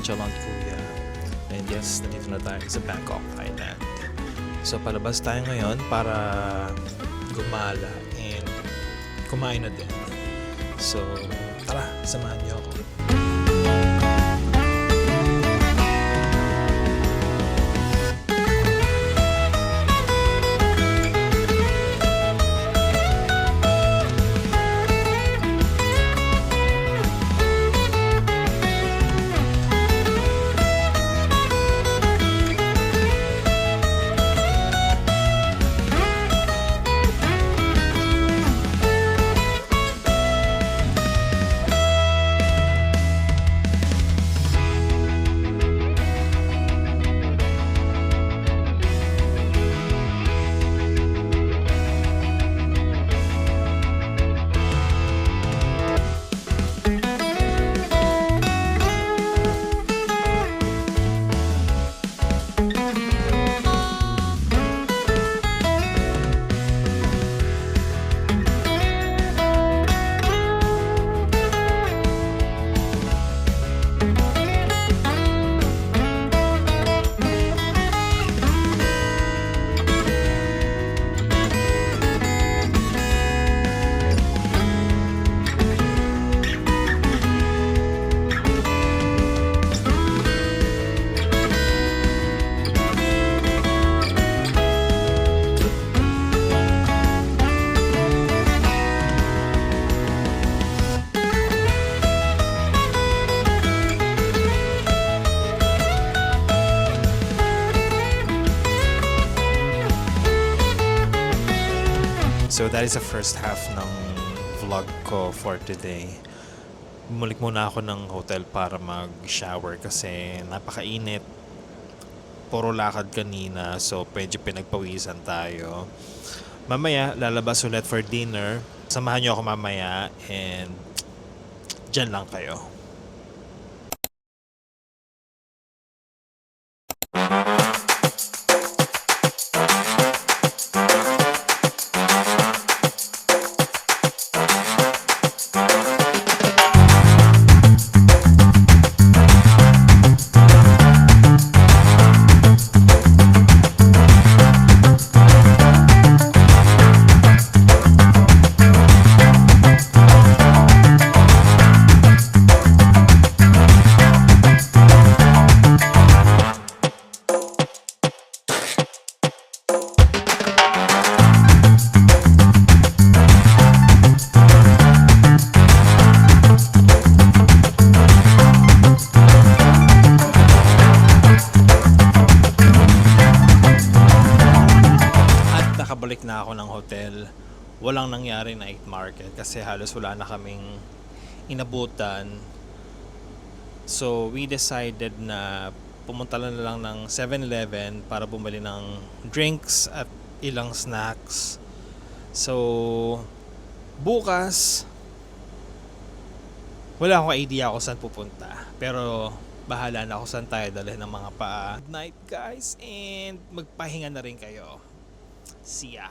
Chalant Kuya. And yes, nandito na tayo sa Bangkok, Thailand. So palabas tayo ngayon para gumala and kumain na din. So tara, samahan niyo ako. So that is the first half ng vlog ko for today. Bumalik muna ako ng hotel para mag-shower kasi napakainit. Puro lakad kanina, so medyo pinagpawisan tayo. Mamaya, lalabas ulit for dinner. Samahan niyo ako mamaya and dyan lang kayo. Nakabalik na ako ng hotel. Walang nangyari na night market kasi halos wala na kaming inabutan. So we decided na pumunta na lang ng 7-Eleven para bumili ng drinks at ilang snacks. So bukas wala akong idea kung saan pupunta. Pero bahala na ako saan tayo dalhin ng mga paa. Good night guys and magpahinga na rin kayo. See ya.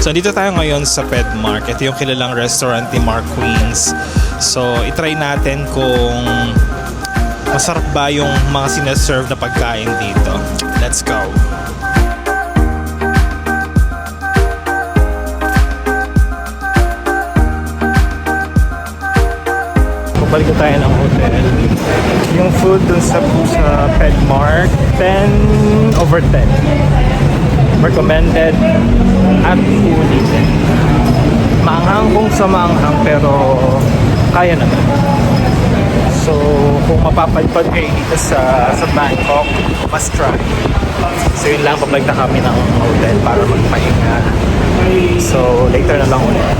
So, dito tayo ngayon sa PedMark. Ito yung kilalang restaurant ni Mark Queens. So, itry natin kung masarap ba yung mga sinaserve na pagkain dito. Let's go! Balik na tayo ng hotel. Yung food dun sa PedMark, 10/10. Recommended at ulitin. Maanghang kung sa maanghang pero kaya naman. So kung mapapadpad kayo dito sa Bangkok, must try. So yun lang, pabalik na kami ng hotel para magpahinga. So later na lang ulit.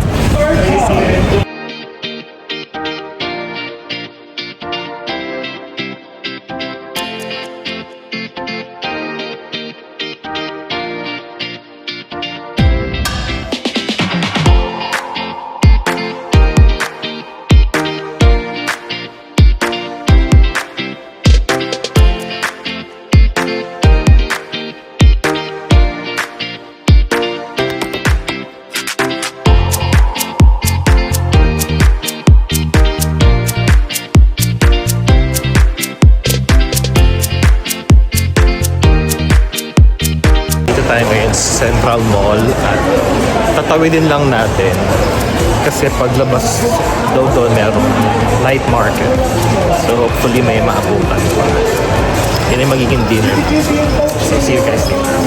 Tayo ngayon sa Central Mall at tatawidin lang natin kasi paglabas daw doon merong night market, so hopefully may maabutan pa. Yan ay magiging dinner. So see you guys later.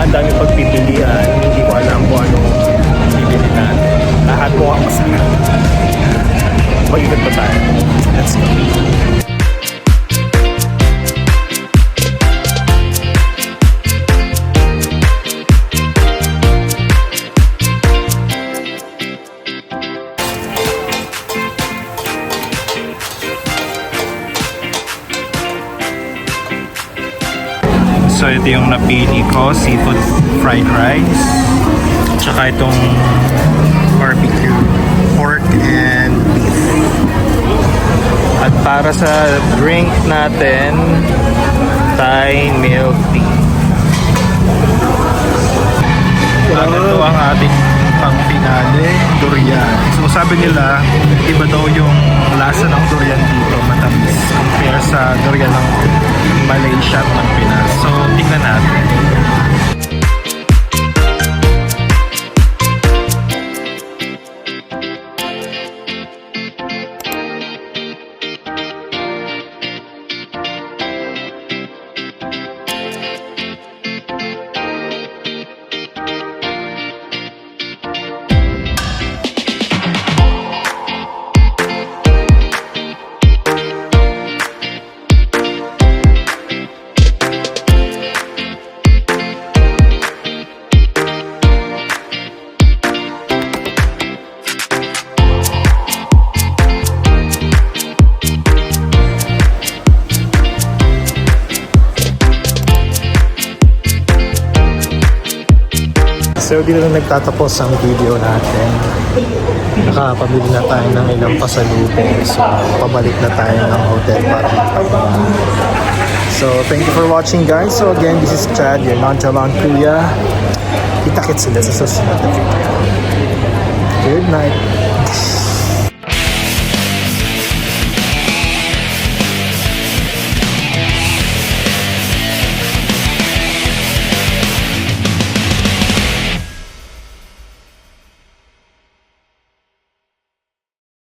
Ang dami pagpipilian, hindi ko alam kung anong bibili natin. Lahat mo ang masarap. Mag-ikot pa tayo. Let's go. So ito yung napili ko, seafood fried rice, tsaka itong barbecue pork and beef. At para sa drink natin, Thai milk tea. Ito ang ating pang finale, durian. So sabi nila, iba daw yung lasa ng durian dito, matamis compare sa durian ng Malaysia at ng Pinas. So tingnan natin. So dito na nagtatapos ang video natin. Nakapabili na tayo ng ilang pasalubong. So pabalik na tayo ng hotel para magpahinga. So thank you for watching guys. So again, this is Chad, your nonchalant kuya. Kita-kits ulit sa susunod na video. Good night.